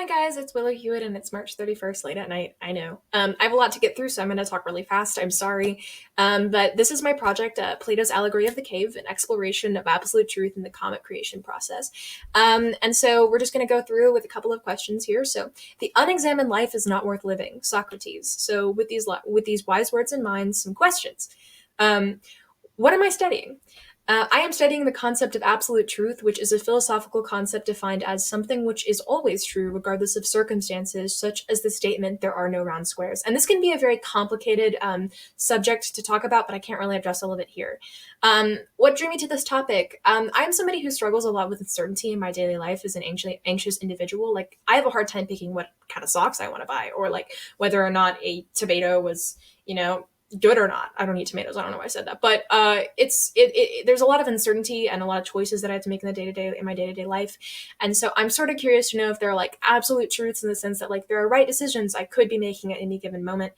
Hi guys, it's Willow Hewitt and it's March 31st late at night. I know. I have a lot to get through, so I'm going to talk really fast. I'm sorry. But this is my project, Plato's Allegory of the Cave, an exploration of absolute truth in the comic creation process. And so we're just going to go through with a couple of questions here. So, the unexamined life is not worth living, Socrates. So, with these wise words in mind, some questions. Um, what am I studying? I am studying the concept of absolute truth, which is a philosophical concept defined as something which is always true, regardless of circumstances, such as the statement, there are no round squares. And this can be a very complicated subject to talk about, but I can't really address all of it here. What drew me to this topic? I'm somebody who struggles a lot with uncertainty in my daily life as an anxious individual. Like, I have a hard time picking what kind of socks I want to buy, or like whether or not a tomato was, good or not. I don't eat tomatoes. I don't know why I said that, but there's a lot of uncertainty and a lot of choices that I have to make in my day to day life, and so I'm sort of curious to know if there are like absolute truths in the sense that like there are right decisions I could be making at any given moment.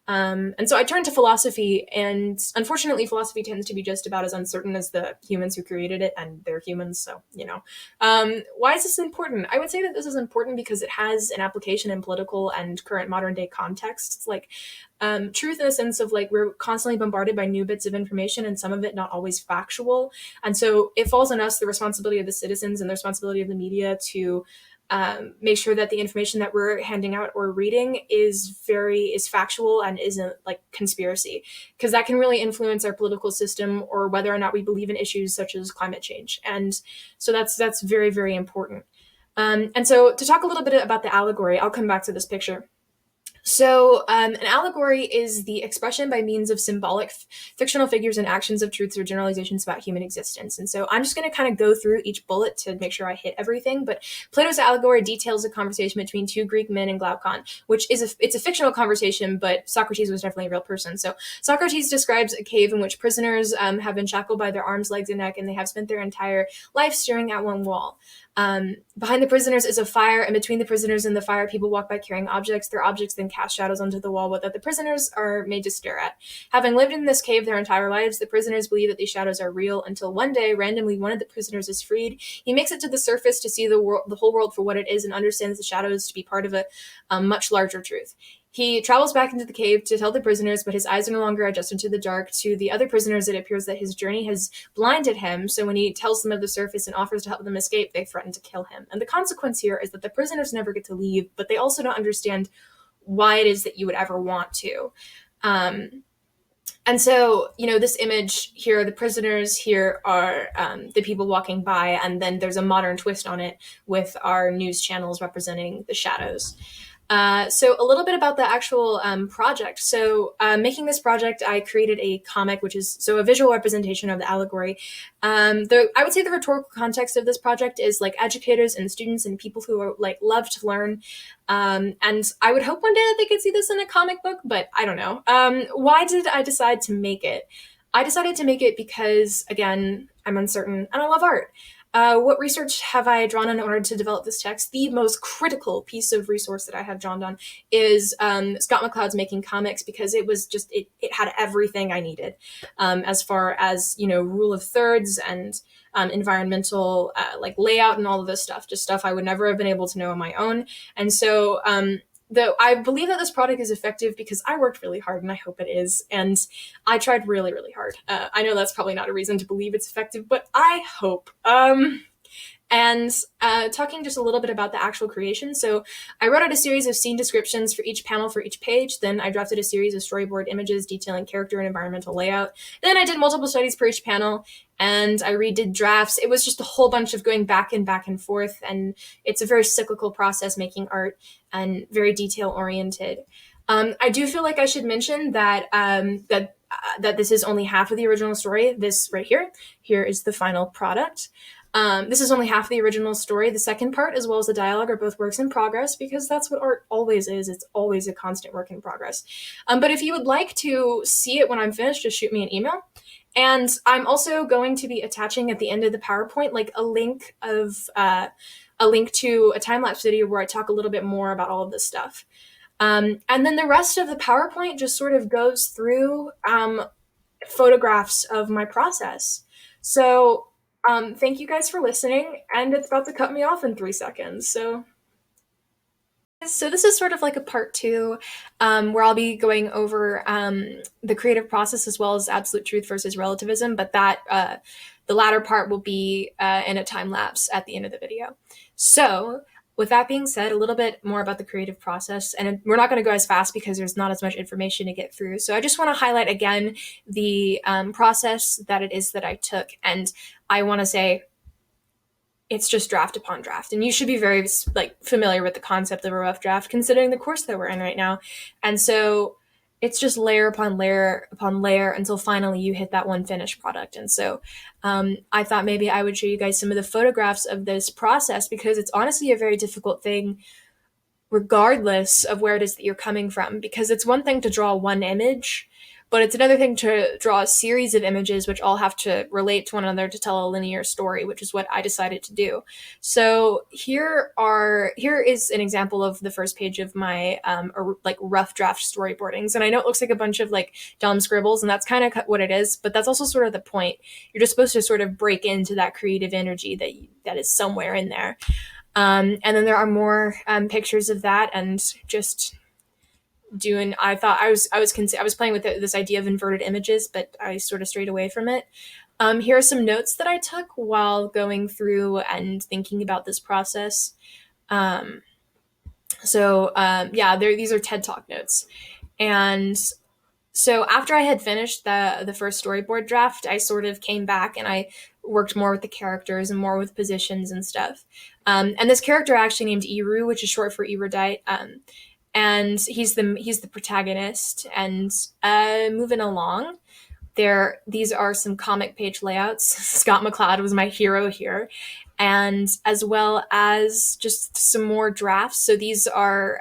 And so I turned to philosophy, and unfortunately, philosophy tends to be just about as uncertain as the humans who created it, and they're humans, so, Why is this important? I would say that this is important because it has an application in political and current modern day contexts. Like, truth in the sense of like we're constantly bombarded by new bits of information and some of it not always factual. And so it falls on us, the responsibility of the citizens and the responsibility of the media to make sure that the information that we're handing out or reading is factual and isn't like conspiracy, because that can really influence our political system or whether or not we believe in issues such as climate change. And so that's very, very important. And so to talk a little bit about the allegory, I'll come back to this picture. So, an allegory is the expression by means of symbolic fictional figures and actions of truths or generalizations about human existence. And so I'm just going to kind of go through each bullet to make sure I hit everything. But Plato's allegory details a conversation between two Greek men and Glaucon, which it's a fictional conversation, but Socrates was definitely a real person. So Socrates describes a cave in which prisoners have been shackled by their arms, legs, and neck, and they have spent their entire life staring at one wall. Behind the prisoners is a fire, and between the prisoners and the fire, people walk by carrying objects. Their objects then cast shadows onto the wall that the prisoners are made to stare at. Having lived in this cave their entire lives, the prisoners believe that these shadows are real until one day, randomly, one of the prisoners is freed. He makes it to the surface to see the whole world for what it is and understands the shadows to be part of a much larger truth. He travels back into the cave to tell the prisoners, but his eyes are no longer adjusted to the dark. To the other prisoners, it appears that his journey has blinded him, so when he tells them of the surface and offers to help them escape, they threaten to kill him. And the consequence here is that the prisoners never get to leave, but they also don't understand why it is that you would ever want to. And so, this image here, the prisoners here are the people walking by, and then there's a modern twist on it with our news channels representing the shadows. So a little bit about the actual project. So making this project, I created a comic, which is a visual representation of the allegory. I would say the rhetorical context of this project is like educators and students and people who are like love to learn. And I would hope one day that they could see this in a comic book, but I don't know. Why did I decide to make it? I decided to make it because, again, I'm uncertain and I love art. What research have I drawn on in order to develop this text? The most critical piece of resource that I have drawn on is Scott McCloud's Making Comics, because it was just, it had everything I needed as far as, rule of thirds and environmental like layout and all of this stuff, just stuff I would never have been able to know on my own. And so though I believe that this product is effective because I worked really hard, and I hope it is. And I tried really, really hard. I know that's probably not a reason to believe it's effective, but I hope. And talking just a little bit about the actual creation. So I wrote out a series of scene descriptions for each panel for each page. Then I drafted a series of storyboard images detailing character and environmental layout. Then I did multiple studies for each panel, and I redid drafts. It was just a whole bunch of going back and forth, and it's a very cyclical process making art and very detail oriented. I do feel like I should mention that that this is only half of the original story. This right here is the final product. This is only half the original story. The second part, as well as the dialogue, are both works in progress, because that's what art always is. It's always a constant work in progress. But if you would like to see it when I'm finished, just shoot me an email. And I'm also going to be attaching at the end of the PowerPoint like a link to a time-lapse video where I talk a little bit more about all of this stuff. And then the rest of the PowerPoint just sort of goes through photographs of my process. So thank you guys for listening, and it's about to cut me off in 3 seconds. So So this is sort of like a part two, where I'll be going over the creative process as well as absolute truth versus relativism, but that the latter part will be in a time lapse at the end of the video. So with that being said, a little bit more about the creative process, and we're not going to go as fast because there's not as much information to get through. So I just want to highlight again the process that it is that I took, and I want to say it's just draft upon draft, and you should be very like familiar with the concept of a rough draft considering the course that we're in right now. And so it's just layer upon layer upon layer until finally you hit that one finished product. And so I thought maybe I would show you guys some of the photographs of this process, because it's honestly a very difficult thing regardless of where it is that you're coming from, because it's one thing to draw one image, but it's another thing to draw a series of images which all have to relate to one another to tell a linear story, which is what I decided to do. So here is an example of the first page of my like rough draft storyboardings. And I know it looks like a bunch of like dumb scribbles, and that's kind of what it is, but that's also sort of the point. You're just supposed to sort of break into that creative energy that is somewhere in there. And then there are more pictures of that, and just doing. I thought I was playing with this idea of inverted images, but I sort of strayed away from it. Here are some notes that I took while going through and thinking about this process. These are TED Talk notes, and so after I had finished the first storyboard draft, I sort of came back and I worked more with the characters and more with positions and stuff. And this character actually named Eru, which is short for erudite. And he's the protagonist. And moving along, these are some comic page layouts. Scott McCloud was my hero here, and as well as just some more drafts. So these are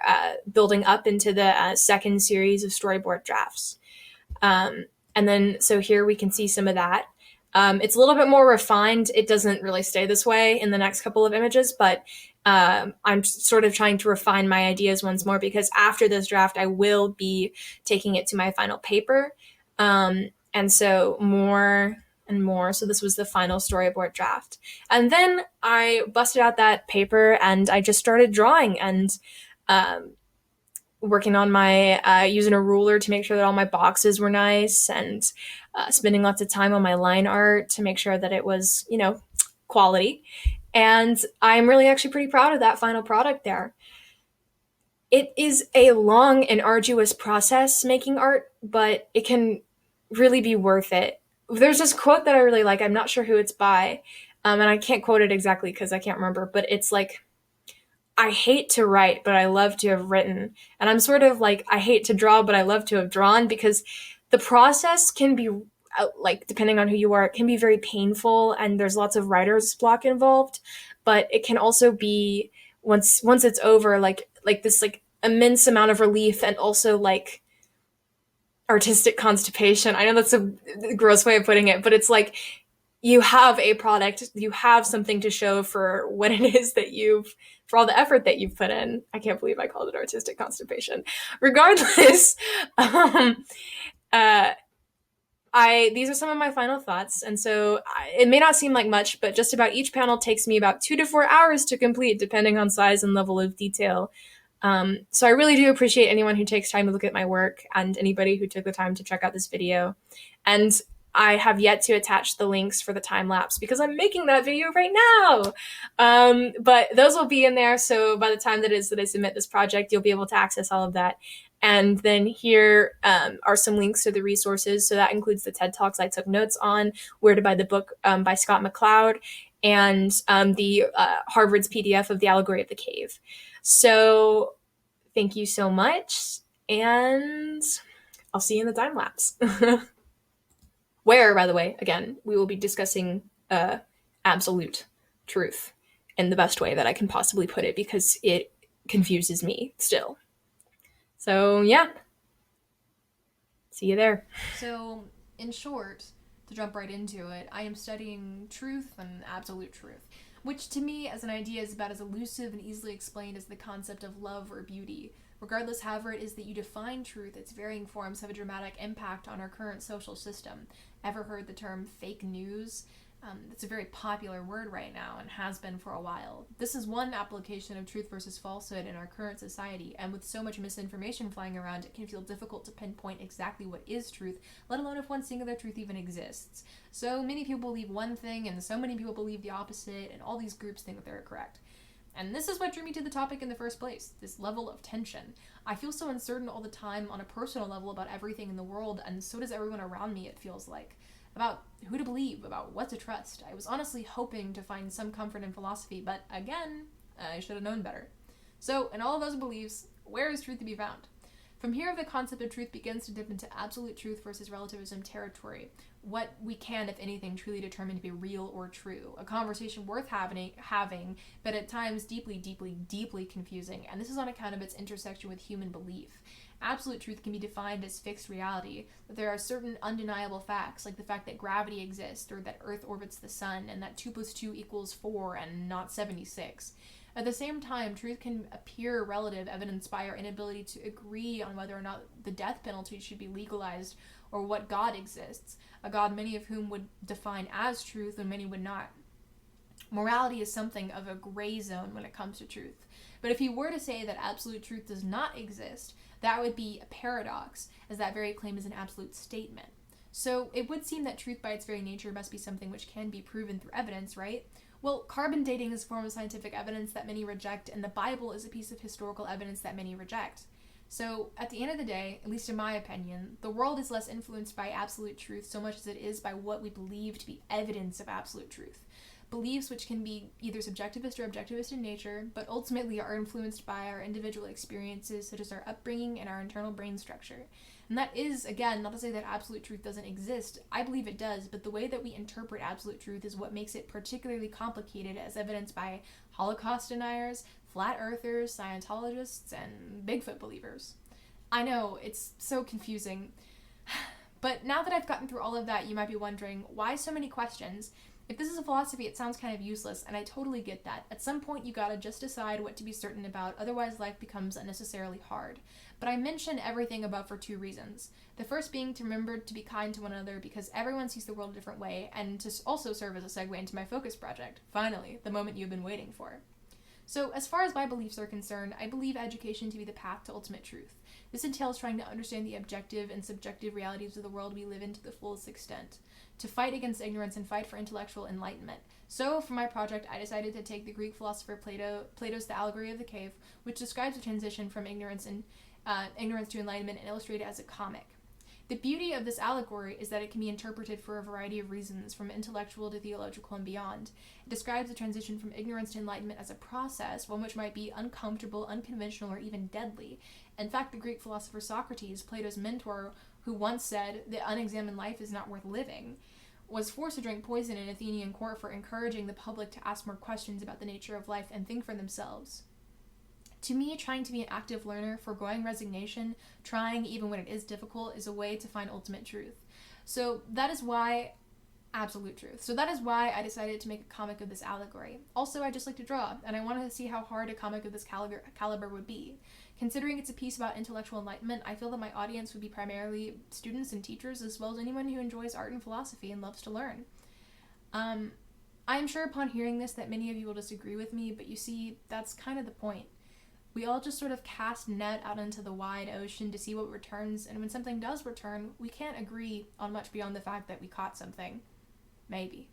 building up into the second series of storyboard drafts. And then, so here we can see some of that. It's a little bit more refined. It doesn't really stay this way in the next couple of images, but I'm sort of trying to refine my ideas once more, because after this draft, I will be taking it to my final paper. And so more and more. So this was the final storyboard draft. And then I busted out that paper and I just started drawing and working on my using a ruler to make sure that all my boxes were nice, and spending lots of time on my line art to make sure that it was, quality. And I'm really actually pretty proud of that final product there. It is a long and arduous process making art, but it can really be worth it. There's this quote that I really like. I'm not sure who it's by, and I can't quote it exactly because I can't remember, but it's like, I hate to write, but I love to have written. And I'm sort of like, I hate to draw, but I love to have drawn, because the process can be, like, depending on who you are, it can be very painful, and there's lots of writer's block involved. But it can also be, once it's over, like this like immense amount of relief, and also like artistic constipation. I know that's a gross way of putting it, but it's like, you have a product, you have something to show for what it is that for all the effort that you've put in. I can't believe I called it artistic constipation. Regardless, these are some of my final thoughts. And so it may not seem like much, but just about each panel takes me about 2 to 4 hours to complete, depending on size and level of detail. So I really do appreciate anyone who takes time to look at my work, and anybody who took the time to check out this video. And I have yet to attach the links for the time lapse because I'm making that video right now. But those will be in there. So by the time that I submit this project, you'll be able to access all of that. And then here are some links to the resources. So that includes the TED Talks I took notes on, where to buy the book by Scott McCloud, and the Harvard's PDF of The Allegory of the Cave. So thank you so much, and I'll see you in the time lapse. Where, by the way, again, we will be discussing absolute truth in the best way that I can possibly put it, because it confuses me still. So, yeah. See you there. So, in short, to jump right into it, I am studying truth and absolute truth, which to me as an idea is about as elusive and easily explained as the concept of love or beauty. Regardless, however it is that you define truth, its varying forms have a dramatic impact on our current social system. Ever heard the term fake news? It's a very popular word right now and has been for a while. This is one application of truth versus falsehood in our current society, and with so much misinformation flying around, it can feel difficult to pinpoint exactly what is truth, let alone if one singular truth even exists. So many people believe one thing, and so many people believe the opposite, and all these groups think that they're correct. And this is what drew me to the topic in the first place, this level of tension. I feel so uncertain all the time on a personal level about everything in the world, and so does everyone around me, it feels like. About who to believe, about what to trust. I was honestly hoping to find some comfort in philosophy, but again, I should have known better. So, in all of those beliefs, where is truth to be found? From here, the concept of truth begins to dip into absolute truth versus relativism territory. What we can, if anything, truly determine to be real or true. A conversation worth having, but at times deeply, deeply, deeply confusing, and this is on account of its intersection with human belief. Absolute truth can be defined as fixed reality, that there are certain undeniable facts, like the fact that gravity exists, or that Earth orbits the sun, and that 2 + 2 = 4 and not 76. At the same time, truth can appear relative, evidenced by our inability to agree on whether or not the death penalty should be legalized, or what God exists, a God many of whom would define as truth and many would not. Morality is something of a gray zone when it comes to truth. But if you were to say that absolute truth does not exist, that would be a paradox, as that very claim is an absolute statement. So it would seem that truth by its very nature must be something which can be proven through evidence, right? Well, carbon dating is a form of scientific evidence that many reject, and the Bible is a piece of historical evidence that many reject. So, at the end of the day, at least in my opinion, the world is less influenced by absolute truth so much as it is by what we believe to be evidence of absolute truth. Beliefs which can be either subjectivist or objectivist in nature, but ultimately are influenced by our individual experiences, such as our upbringing and our internal brain structure. And that is, again, not to say that absolute truth doesn't exist. I believe it does, but the way that we interpret absolute truth is what makes it particularly complicated, as evidenced by Holocaust deniers, flat earthers, Scientologists, and Bigfoot believers. I know, it's so confusing. But now that I've gotten through all of that, you might be wondering, why so many questions? If this is a philosophy, it sounds kind of useless, and I totally get that. At some point, you gotta just decide what to be certain about, otherwise life becomes unnecessarily hard. But I mention everything above for 2 reasons. The first being to remember to be kind to one another, because everyone sees the world a different way, and to also serve as a segue into my focus project. Finally, the moment you've been waiting for. So, as far as my beliefs are concerned, I believe education to be the path to ultimate truth. This entails trying to understand the objective and subjective realities of the world we live in to the fullest extent, to fight against ignorance and fight for intellectual enlightenment. So, for my project, I decided to take the Greek philosopher Plato's The Allegory of the Cave, which describes the transition from ignorance to enlightenment, and illustrate it as a comic. The beauty of this allegory is that it can be interpreted for a variety of reasons, from intellectual to theological and beyond. It describes the transition from ignorance to enlightenment as a process, one which might be uncomfortable, unconventional, or even deadly. In fact, the Greek philosopher Socrates, Plato's mentor, who once said that unexamined life is not worth living, was forced to drink poison in Athenian court for encouraging the public to ask more questions about the nature of life and think for themselves. To me, trying to be an active learner, foregoing resignation, trying even when it is difficult, is a way to find ultimate truth. So that is why absolute truth. So that is why I decided to make a comic of this allegory. Also, I just like to draw, and I wanted to see how hard a comic of this caliber would be. Considering it's a piece about intellectual enlightenment, I feel that my audience would be primarily students and teachers, as well as anyone who enjoys art and philosophy and loves to learn. I am sure upon hearing this that many of you will disagree with me, but you see, that's kind of the point. We all just sort of cast net out into the wide ocean to see what returns, and when something does return, we can't agree on much beyond the fact that we caught something. Maybe.